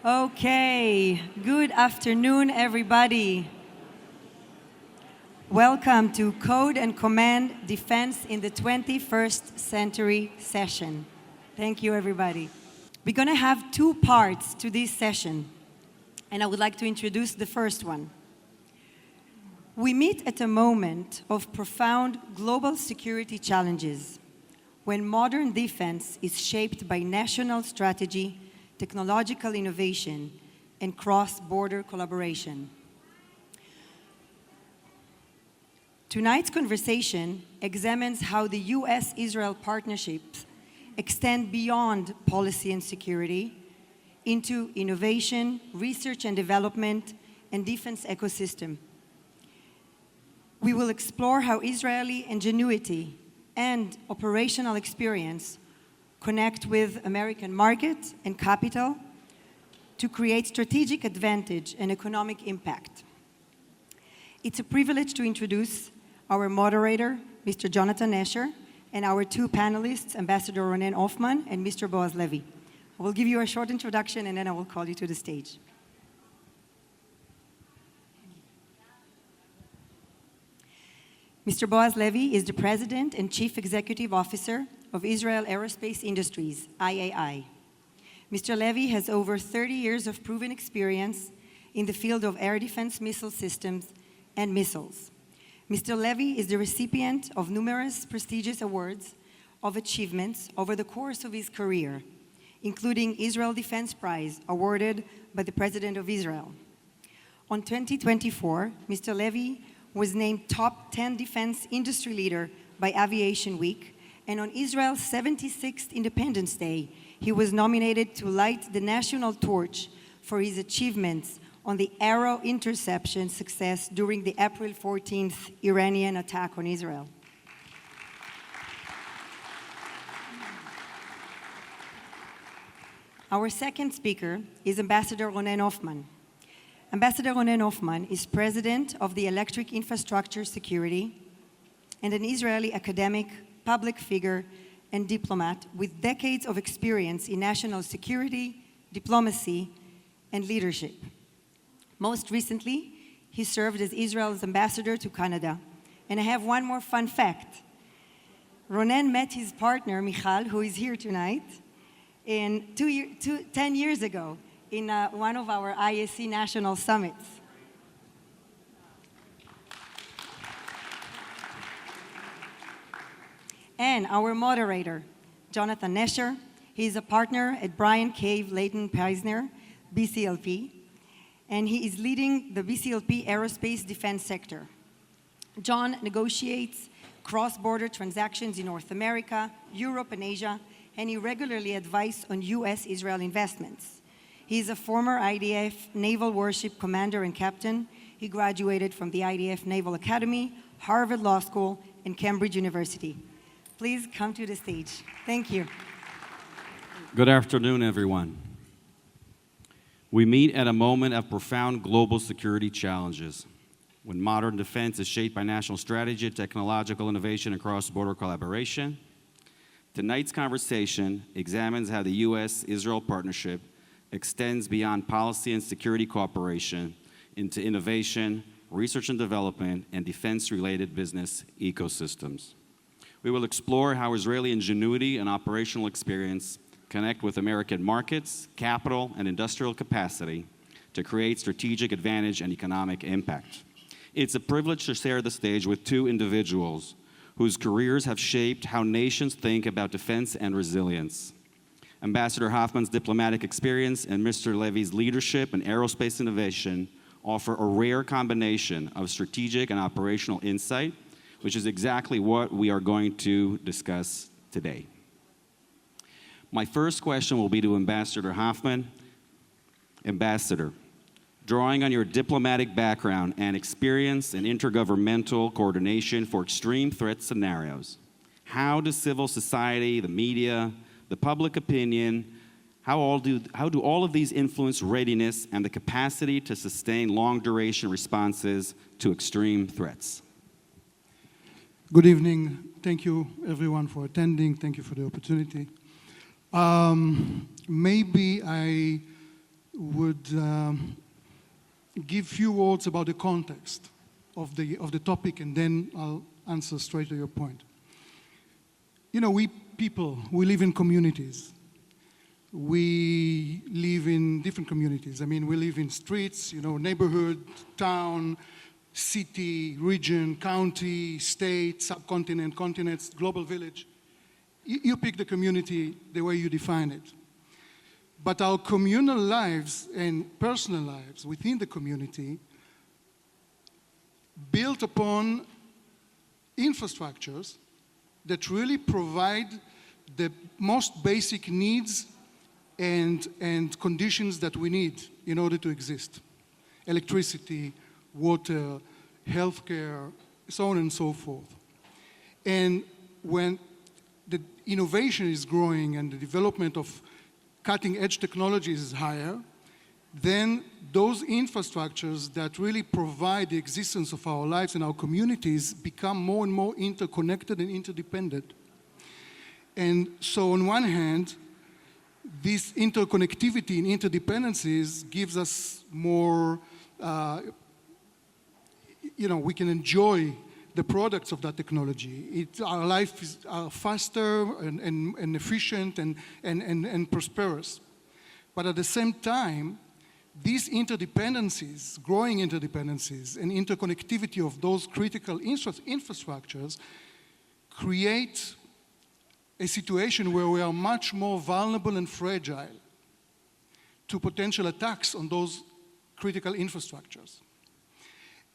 Okay, good afternoon, everybody. Welcome to Code and Command Defense in the 21st Century session. Thank you, everybody. We're going to have two parts to this session, and I would like to introduce the first one. We meet at a moment of profound global security challenges, when modern defense is shaped by national strategy, technological innovation, and cross-border collaboration. Tonight's conversation examines how the US-Israel partnerships extend beyond policy and security into innovation, research and development, and defense ecosystem. We will explore how Israeli ingenuity and operational experience connect with American markets and capital to create strategic advantage and economic impact. It's a privilege to introduce our moderator, Mr. Jonathan Nesher, and our two panelists, Ambassador Ronen Hoffman and Mr. Boaz Levy. I will give you a short introduction and then I will call you to the stage. Mr. Boaz Levy is the President and Chief Executive Officer of Israel Aerospace Industries, IAI. Mr. Levy has over 30 years of proven experience in the field of air defense missile systems and missiles. Mr. Levy is the recipient of numerous prestigious awards of achievements over the course of his career, including Israel Defense Prize awarded by the President of Israel. On 2024, Mr. Levy was named top 10 defense industry leader by Aviation Week, and on Israel's 76th Independence Day, he was nominated to light the national torch for his achievements on the Arrow interception success during the April 14th Iranian attack on Israel. Our second speaker is Ambassador Ronen Hoffman. Ambassador Ronen Hoffman is president of the Electric Infrastructure Security and an Israeli academic, public figure, and diplomat with decades of experience in national security, diplomacy, and leadership. Most recently, he served as Israel's ambassador to Canada. And I have one more fun fact. Ronen met his partner, Michal, who is here tonight, 10 years ago in one of our ISC national summits. And our moderator, Jonathan Nesher. He's a partner at Bryan, Leighton, Paisner, BCLP, and he is leading the BCLP Aerospace defense sector. John negotiates cross-border transactions in North America, Europe, and Asia, and he regularly advises on US-Israel investments. He is a former IDF Naval Warship Commander and Captain. He graduated from the IDF Naval Academy, Harvard Law School, and Cambridge University. Please come to the stage. Thank you. Good afternoon, everyone. We meet at a moment of profound global security challenges, when modern defense is shaped by national strategy, technological innovation, and cross-border collaboration. Tonight's conversation examines how the US-Israel partnership extends beyond policy and security cooperation into innovation, research and development, and defense-related business ecosystems. We will explore how Israeli ingenuity and operational experience connect with American markets, capital, and industrial capacity to create strategic advantage and economic impact. It's a privilege to share the stage with two individuals whose careers have shaped how nations think about defense and resilience. Ambassador Hoffman's diplomatic experience and Mr. Levy's leadership in aerospace innovation offer a rare combination of strategic and operational insight, which is exactly what we are going to discuss today. My first question will be to Ambassador Hoffman. Ambassador, drawing on your diplomatic background and experience in intergovernmental coordination for extreme threat scenarios, how does civil society, the media, the public opinion, how do all of these influence readiness and the capacity to sustain long-duration responses to extreme threats? Good evening. Thank you, everyone, for attending. Thank you for the opportunity. Maybe I would give few words about the context of the topic, and then I'll answer straight to your point. You know, we people, we live in communities. We live in different communities. I mean, we live in streets, you know, neighborhood, town, city, region, county, state, subcontinent, continents, global village. You pick the community the way you define it. But our communal lives and personal lives within the community built upon infrastructures that really provide the most basic needs and conditions that we need in order to exist. Electricity, water, healthcare, so on and so forth. And when the innovation is growing and the development of cutting-edge technologies is higher, then those infrastructures that really provide the existence of our lives and our communities become more and more interconnected and interdependent. And so on one hand, this interconnectivity and interdependencies gives us more, we can enjoy the products of that technology. Our life is faster and efficient and prosperous. But at the same time, these interdependencies, growing interdependencies, and interconnectivity of those critical infrastructures create a situation where we are much more vulnerable and fragile to potential attacks on those critical infrastructures.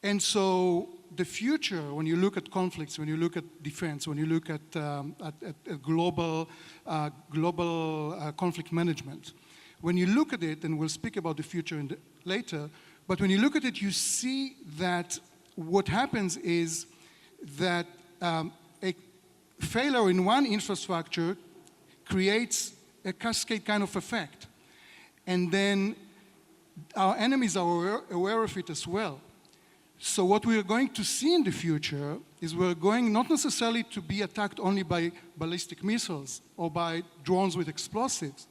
And so the future, when you look at conflicts, when you look at defense, when you look at global conflict management, when you look at it, and we'll speak about the future later, but when you look at it, you see that what happens is that a failure in one infrastructure creates a cascade kind of effect. And then our enemies are aware of it as well. So what we are going to see in the future is we're going not necessarily to be attacked only by ballistic missiles or by drones with explosives,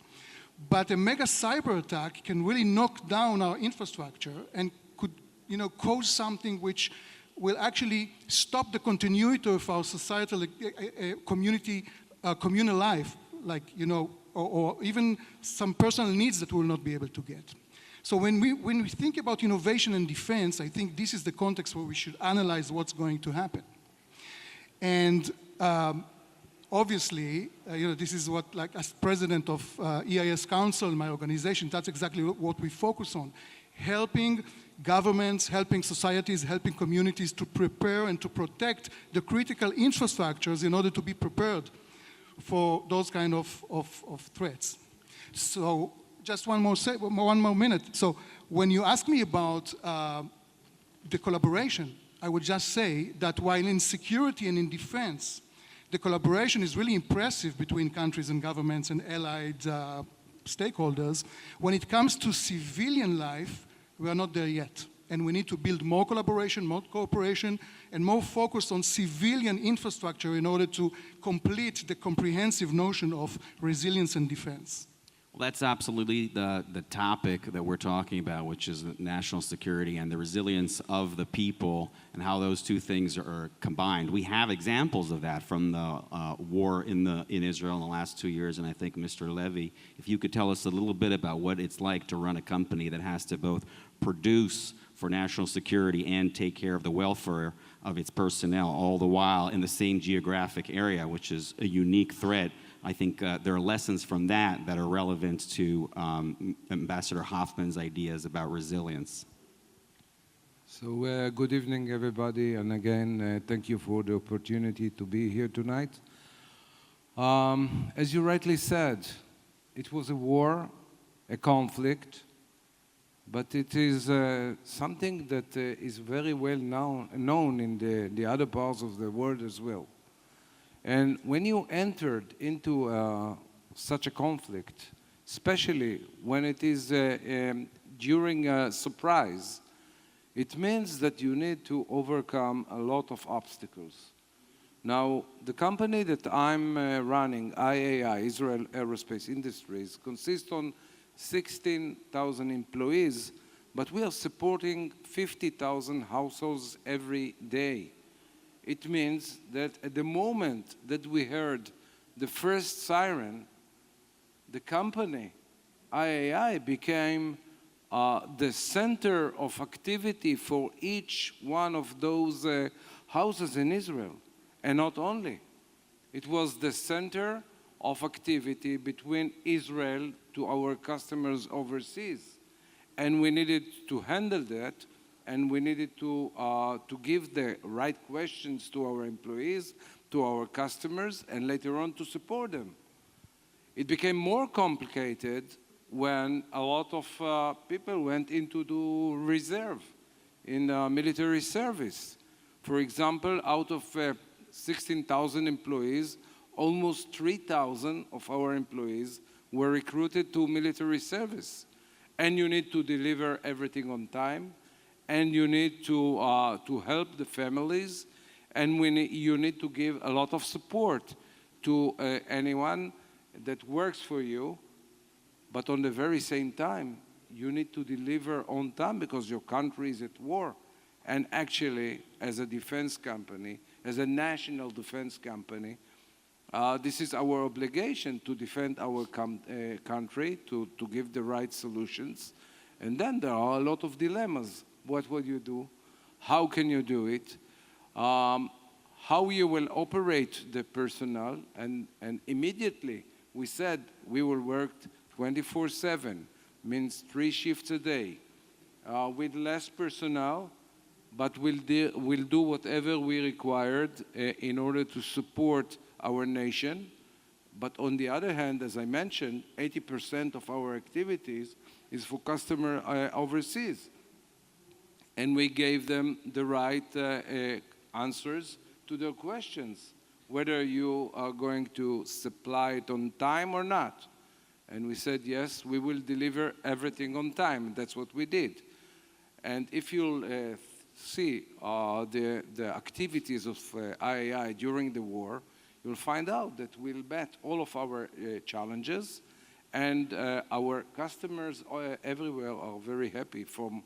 but a mega cyber attack can really knock down our infrastructure and could, cause something which will actually stop the continuity of our societal communal life, or even some personal needs that we'll not be able to get. So when we think about innovation and defense, I think this is the context where we should analyze what's going to happen. And obviously, this is what, as president of EIS Council, my organization, that's exactly what we focus on. Helping governments, helping societies, helping communities to prepare and to protect the critical infrastructures in order to be prepared for those kind of threats. So just one more minute. So when you ask me about the collaboration, I would just say that while in security and in defense, the collaboration is really impressive between countries and governments and allied stakeholders, when it comes to civilian life, we are not there yet. And we need to build more collaboration, more cooperation, and more focus on civilian infrastructure in order to complete the comprehensive notion of resilience and defense. Well, that's absolutely the topic that we're talking about, which is national security and the resilience of the people and how those two things are combined. We have examples of that from the war in Israel in the last 2 years, and I think, Mr. Levy, if you could tell us a little bit about what it's like to run a company that has to both produce for national security and take care of the welfare of its personnel, all the while in the same geographic area, which is a unique threat. I think there are lessons from that are relevant to Ambassador Hoffman's ideas about resilience. So good evening, everybody, and again, thank you for the opportunity to be here tonight. As you rightly said, it was a war, a conflict, but it is something that is very well known in the other parts of the world as well. And when you entered into such a conflict, especially when it is during a surprise, it means that you need to overcome a lot of obstacles. Now, the company that I'm running, IAI, Israel Aerospace Industries, consists on 16,000 employees, but we are supporting 50,000 households every day. It means that at the moment that we heard the first siren, the company, IAI, became the center of activity for each one of those houses in Israel. And not only, it was the center of activity between Israel to our customers overseas. And we needed to handle that, and we needed to give the right questions to our employees, to our customers, and later on to support them. It became more complicated when a lot of people went into the reserve in military service. For example, out of 16,000 employees, almost 3,000 of our employees were recruited to military service. And you need to deliver everything on time, and you need to help the families, and you need to give a lot of support to anyone that works for you, but on the very same time, you need to deliver on time because your country is at war. And actually, as a defense company, as a national defense company, this is our obligation to defend our country, to give the right solutions. And then there are a lot of dilemmas. What will you do? How can you do it? How you will operate the personnel? And immediately we said we will work 24/7, means 3 shifts a day, with less personnel, but we'll do whatever we required in order to support our nation. But on the other hand, as I mentioned, 80% of our activities is for customer overseas. And we gave them the right answers to their questions, whether you are going to supply it on time or not. And we said, yes, we will deliver everything on time. That's what we did. And if you'll see the activities of IAI during the war, you'll find out that we'll met all of our challenges, and our customers everywhere are very happy from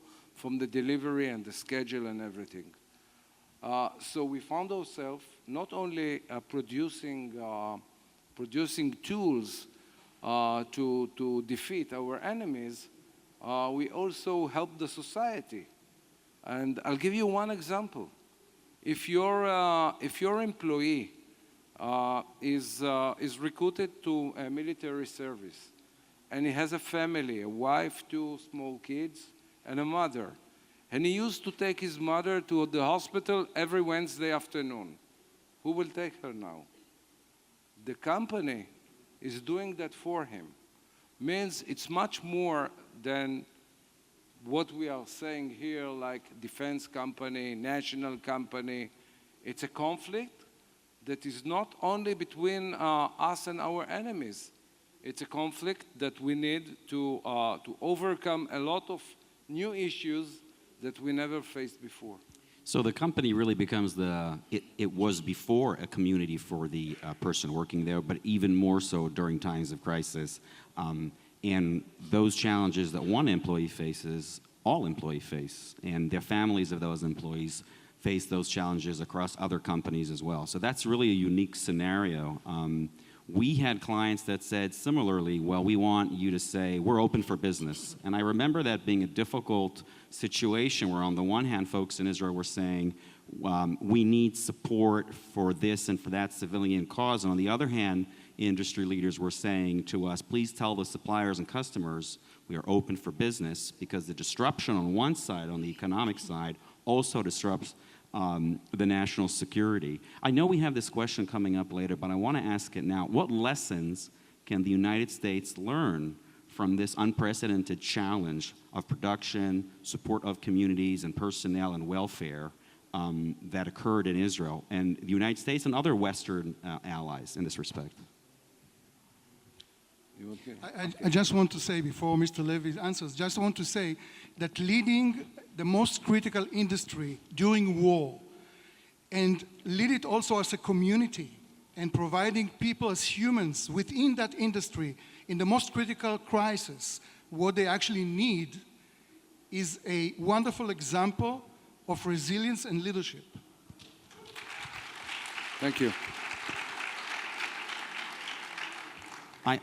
the delivery and the schedule and everything. So we found ourselves not only producing tools to defeat our enemies, we also help the society. And I'll give you one example. If your employee is recruited to a military service, and he has a family, a wife, 2 small kids, and a mother, and he used to take his mother to the hospital every Wednesday afternoon, who will take her now? The company is doing that for him. Means it's much more than what we are saying here, like defense company, national company. It's a conflict that is not only between us and our enemies. It's a conflict that we need to overcome a lot of new issues that we never faced before. So the company really becomes it was before a community for the person working there, but even more so during times of crisis. And those challenges that one employee faces, all employees face, and their families of those employees face those challenges across other companies as well. So that's really a unique scenario. We had clients that said similarly, well, we want you to say, we're open for business. And I remember that being a difficult situation where on the one hand, folks in Israel were saying, we need support for this and for that civilian cause. And on the other hand, industry leaders were saying to us, please tell the suppliers and customers we are open for business, because the disruption on one side, on the economic side, also disrupts the national security. I know we have this question coming up later, but I want to ask it now. What lessons can the United States learn from this unprecedented challenge of production, support of communities and personnel and welfare that occurred in Israel and the United States and other Western allies in this respect? I just want to say, before Mr. Levy answers, just want to say that leading the most critical industry during war and lead it also as a community and providing people as humans within that industry in the most critical crisis what they actually need is a wonderful example of resilience and leadership. Thank you.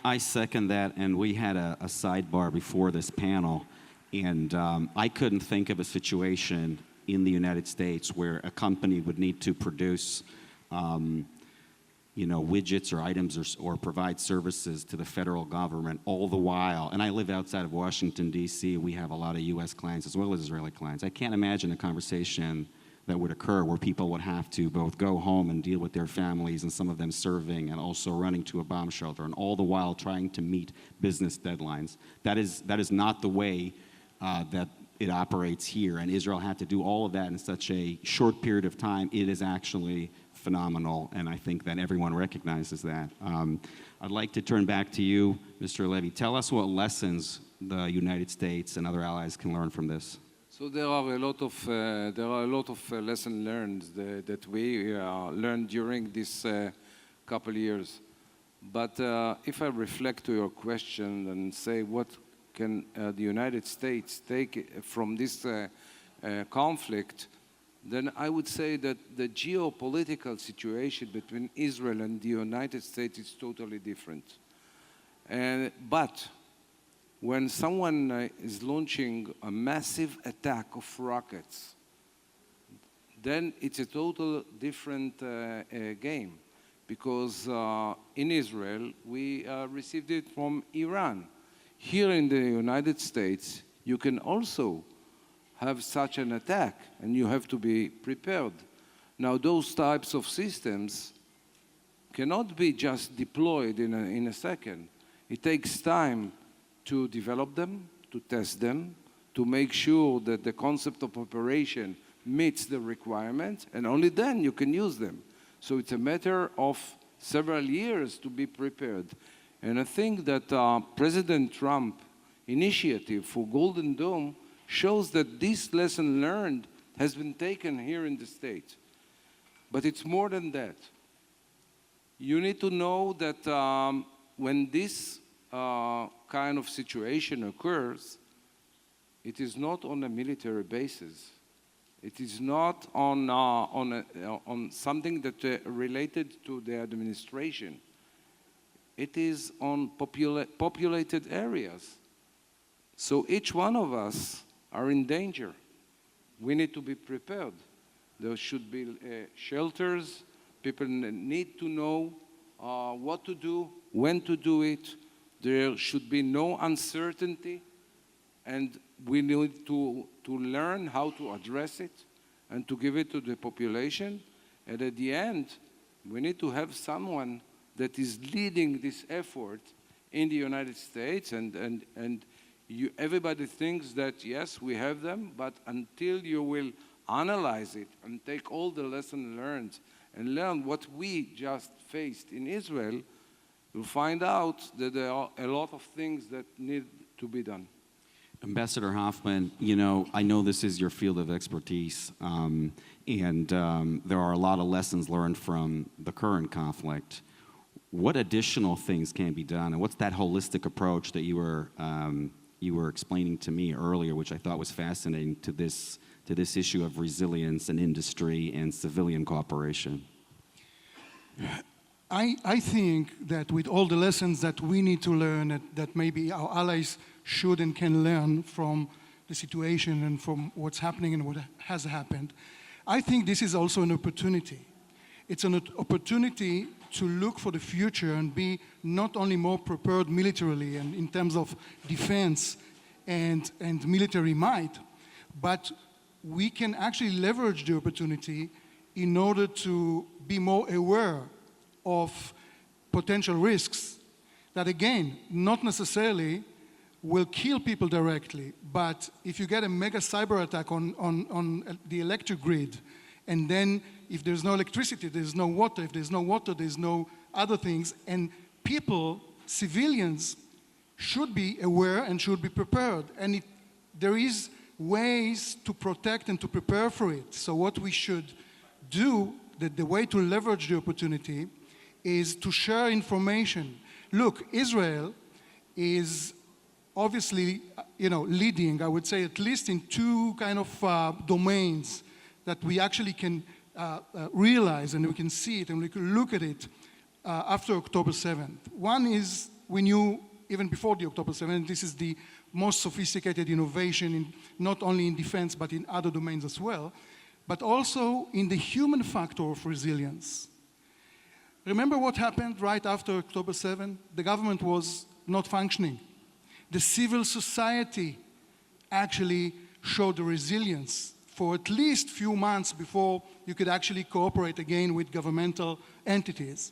I second that, and we had a sidebar before this panel, and I couldn't think of a situation in the United States where a company would need to produce widgets or items or provide services to the federal government all the while. And I live outside of Washington, D.C. We have a lot of U.S. clients as well as Israeli clients. I can't imagine a conversation that would occur where people would have to both go home and deal with their families, and some of them serving and also running to a bomb shelter, and all the while trying to meet business deadlines. That is not the way that it operates here, and Israel had to do all of that in such a short period of time. It is actually phenomenal, and I think that everyone recognizes that. I'd like to turn back to you, Mr. Levy. Tell us what lessons the United States and other allies can learn from this. So there are a lot of lessons learned that we learned during this couple years. But if I reflect to your question and say what can the United States take from this conflict, then I would say that the geopolitical situation between Israel and the United States is totally different. But when someone is launching a massive attack of rockets, then it's a total different game. Because in Israel, we received it from Iran. Here in the United States, you can also have such an attack, and you have to be prepared. Now, those types of systems cannot be just deployed in a second. It takes time to develop them, to test them, to make sure that the concept of operation meets the requirements, and only then you can use them. So it's a matter of several years to be prepared. And I think that President Trump's initiative for Golden Dome shows that this lesson learned has been taken here in the States. But it's more than that. You need to know that when this kind of situation occurs, it is not on a military basis. It is not on something that related to the administration. It is on populated areas. So each one of us are in danger. We need to be prepared. There should be shelters. People need to know what to do, when to do it. There should be no uncertainty, and we need to learn how to address it and to give it to the population. And at the end, we need to have someone that is leading this effort in the United States, and everybody thinks that, yes, we have them, but until you will analyze it and take all the lessons learned and learn what we just faced in Israel, you'll find out that there are a lot of things that need to be done. Ambassador Hoffman, I know this is your field of expertise, and there are a lot of lessons learned from the current conflict. What additional things can be done, and what's that holistic approach that you were explaining to me earlier, which I thought was fascinating, to this issue of resilience and industry and civilian cooperation? I think that with all the lessons that we need to learn, that maybe our allies should and can learn from the situation and from what's happening and what has happened, I think this is also an opportunity. It's an opportunity to look for the future and be not only more prepared militarily and in terms of defense and military might, but we can actually leverage the opportunity in order to be more aware of potential risks that, again, not necessarily will kill people directly, but if you get a mega cyber attack on the electric grid, and then if there's no electricity, there's no water. If there's no water, there's no other things. And people, civilians, should be aware and should be prepared. And there is ways to protect and to prepare for it. So what we should do, the way to leverage the opportunity, is to share information. Look, Israel is obviously, leading, I would say, at least in two kind of domains that we actually can realize, and we can see it and we can look at it after October 7th. One is, we knew even before the October 7th, this is the most sophisticated innovation, not only in defense, but in other domains as well, but also in the human factor of resilience. Remember what happened right after October 7th? The government was not functioning. The civil society actually showed the resilience for at least few months before you could actually cooperate again with governmental entities.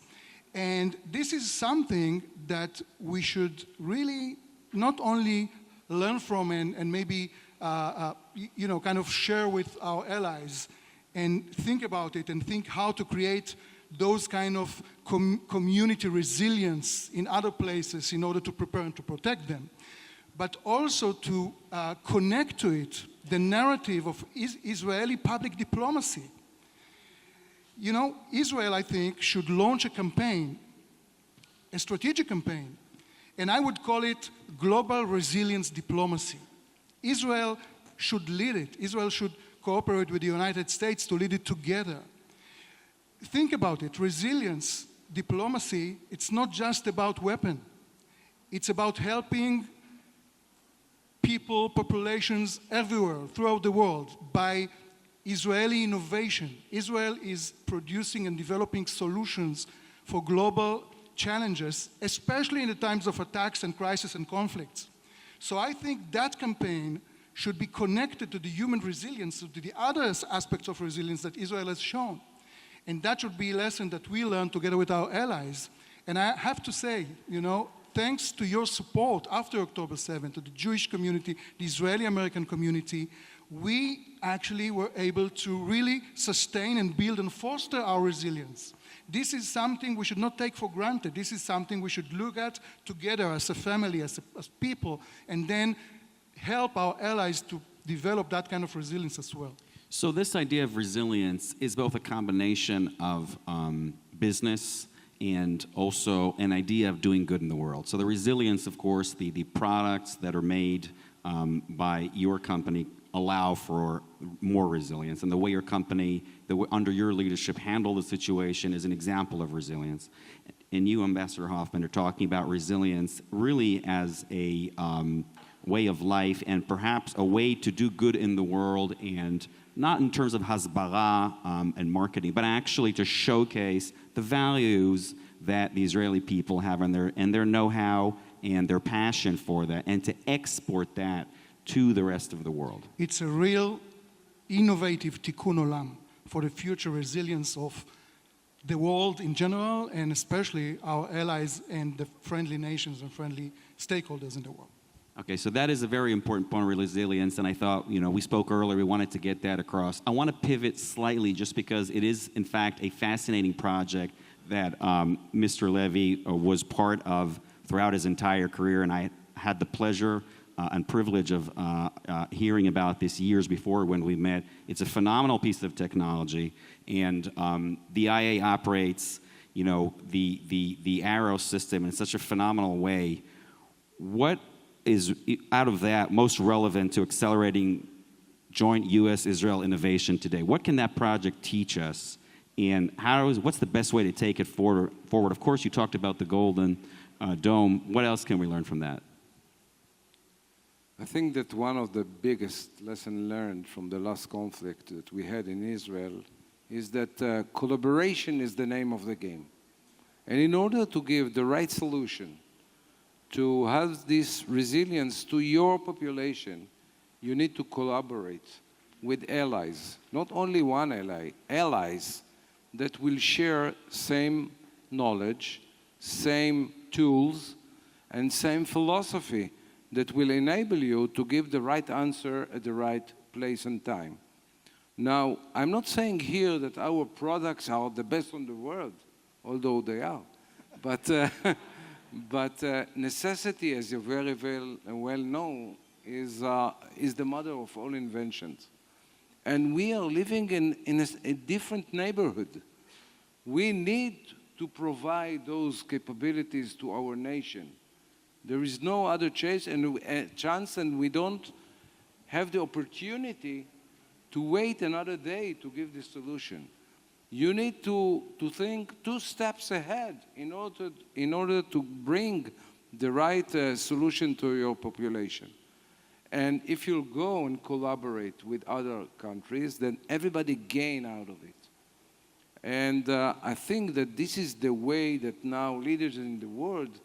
And this is something that we should really not only learn from and maybe kind of share with our allies and think about it and think how to create those kind of community resilience in other places in order to prepare and to protect them, but also to connect to it the narrative of Israeli public diplomacy. Israel, I think, should launch a campaign, a strategic campaign, and I would call it global resilience diplomacy. Israel should lead it. Israel should cooperate with the United States to lead it together. Think about it, resilience diplomacy, it's not just about weapons. It's about helping people, populations everywhere throughout the world by Israeli innovation. Israel is producing and developing solutions for global challenges, especially in the times of attacks and crisis and conflicts. So I think that campaign should be connected to the human resilience, to the other aspects of resilience that Israel has shown. And that should be a lesson that we learn together with our allies. And I have to say, thanks to your support after October 7th, to the Jewish community, the Israeli-American community, we actually were able to really sustain and build and foster our resilience. This is something we should not take for granted. This is something we should look at together as a family, as people, and then help our allies to develop that kind of resilience as well. So this idea of resilience is both a combination of business and also an idea of doing good in the world. So the resilience, of course, the products that are made by your company allow for more resilience. And the way your company, under your leadership, handle the situation is an example of resilience. And you, Ambassador Hoffman, are talking about resilience really as a way of life and perhaps a way to do good in the world, and not in terms of hasbara and marketing, but actually to showcase the values that the Israeli people have and their know-how and their passion for that, and to export that to the rest of the world. It's a real innovative tikkun olam for the future resilience of the world in general, and especially our allies and the friendly nations and friendly stakeholders in the world. Okay, so that is a very important point of resilience, and I thought, we spoke earlier, we wanted to get that across. I want to pivot slightly just because it is, in fact, a fascinating project that Mr. Levy was part of throughout his entire career, and I had the pleasure and privilege of hearing about this years before when we met. It's a phenomenal piece of technology, and the IA operates, the Arrow system in such a phenomenal way. What is, out of that, most relevant to accelerating joint U.S.-Israel innovation today? What can that project teach us, and what's the best way to take it forward? Of course, you talked about the Golden Dome. What else can we learn from that? I think that one of the biggest lessons learned from the last conflict that we had in Israel is that collaboration is the name of the game. And in order to give the right solution, to have this resilience to your population, you need to collaborate with allies. Not only one ally, allies that will share same knowledge, same tools, and same philosophy that will enable you to give the right answer at the right place and time. Now, I'm not saying here that our products are the best in the world, although they are. But necessity, as you very well know, is the mother of all inventions. And we are living in a different neighborhood. We need to provide those capabilities to our nation. There is no other chance, and we don't have the opportunity to wait another day to give the solution. You need to think 2 steps ahead in order to bring the right solution to your population. And if you go and collaborate with other countries, then everybody gain out of it. And I think that this is the way that now leaders in the world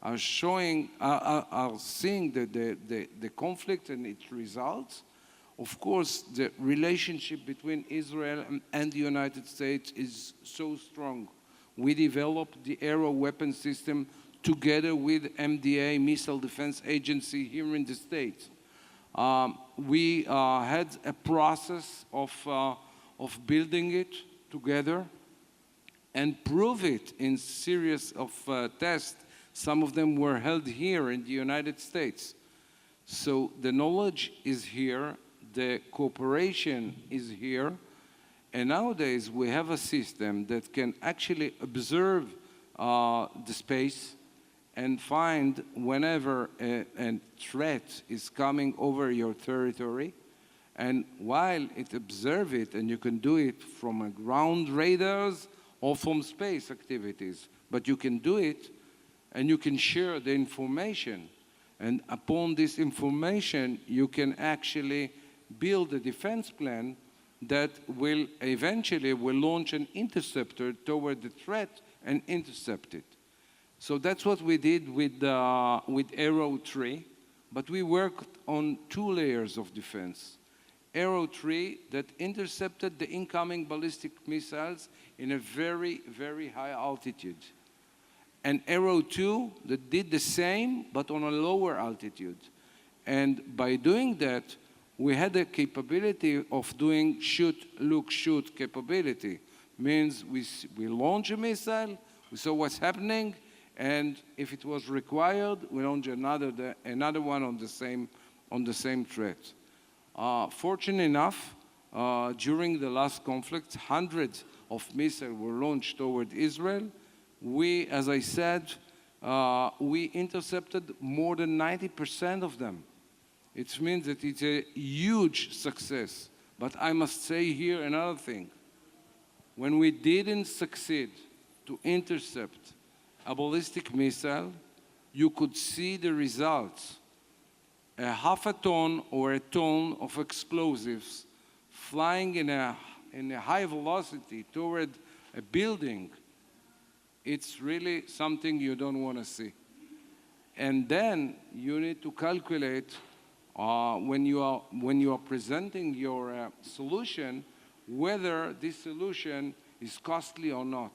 are seeing the conflict and its results. Of course, the relationship between Israel and the United States is so strong. We developed the Aero weapon system together with MDA, Missile Defense Agency, here in the States. We had a process of building it together and prove it in series of tests. Some of them were held here in the United States. So the knowledge is here, the cooperation is here, and nowadays we have a system that can actually observe the space and find whenever a threat is coming over your territory. And while it observes it, and you can do it from ground radars or from space activities, but you can do it and you can share the information. And upon this information, you can actually build a defense plan that will eventually launch an interceptor toward the threat and intercept it. So that's what we did with Aero 3, but we worked on 2 layers of defense. Aero 3 that intercepted the incoming ballistic missiles in a very, very high altitude. And Aero 2 that did the same, but on a lower altitude. And by doing that, we had the capability of doing shoot, look, shoot capability. Means we launch a missile, we saw what's happening, and if it was required, we launch another one on the same threat. Fortunately enough, during the last conflict, hundreds of missiles were launched toward Israel. We, as I said, we intercepted more than 90% of them. It means that it's a huge success. But I must say here another thing. When we didn't succeed to intercept a ballistic missile, you could see the results. A half a ton or a ton of explosives flying in a high velocity toward a building, it's really something you don't want to see. And then you need to calculate when you are presenting your solution, whether this solution is costly or not.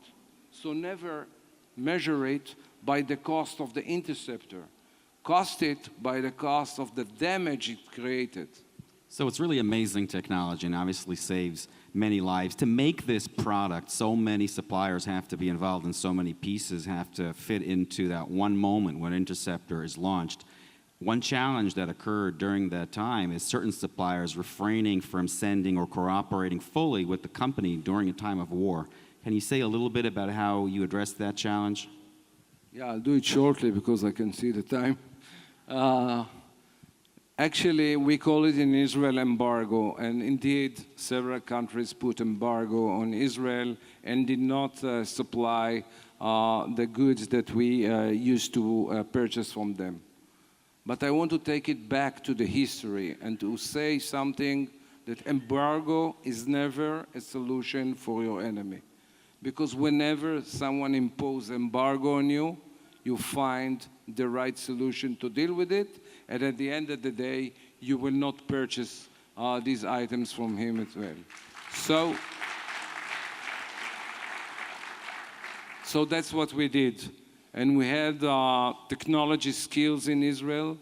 So never measure it by the cost of the interceptor. Cost it by the cost of the damage it created. So it's really amazing technology and obviously saves many lives. To make this product, so many suppliers have to be involved and so many pieces have to fit into that one moment when interceptor is launched. One challenge that occurred during that time is certain suppliers refraining from sending or cooperating fully with the company during a time of war. Can you say a little bit about how you addressed that challenge? Yeah, I'll do it shortly because I can see the time. Actually, we call it in Israel embargo, and indeed several countries put embargo on Israel and did not supply the goods that we used to purchase from them. But I want to take it back to the history and to say something that embargo is never a solution for your enemy. Because whenever someone imposes embargo on you, you find the right solution to deal with it, and at the end of the day, you will not purchase these items from him as well. So that's what we did. And we had technology skills in Israel,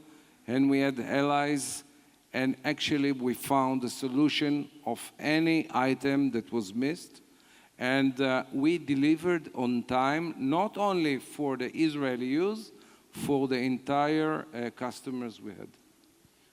and we had allies, and actually we found a solution of any item that was missed. And we delivered on time, not only for the Israeli use, for the entire customers we had.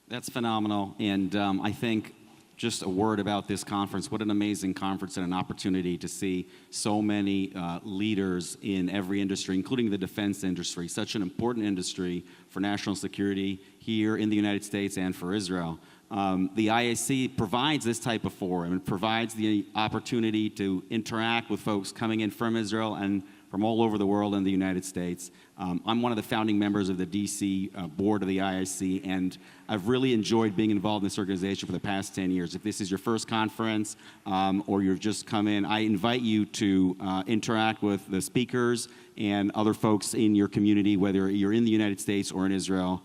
That's phenomenal, and I think just a word about this conference. What an amazing conference and an opportunity to see so many leaders in every industry, including the defense industry, such an important industry for national security here in the United States and for Israel. The IAC provides this type of forum and provides the opportunity to interact with folks coming in from Israel and from all over the world and the United States. I'm one of the founding members of the DC board of the IAC, and I've really enjoyed being involved in this organization for the past 10 years. If this is your first conference or you've just come in, I invite you to interact with the speakers and other folks in your community, whether you're in the United States or in Israel.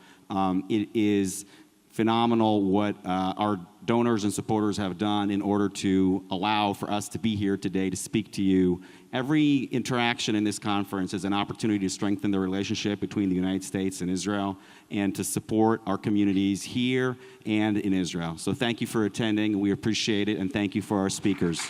It is phenomenal what our donors and supporters have done in order to allow for us to be here today to speak to you. Every interaction in this conference is an opportunity to strengthen the relationship between the United States and Israel and to support our communities here and in Israel. So thank you for attending. We appreciate it, and thank you for our speakers.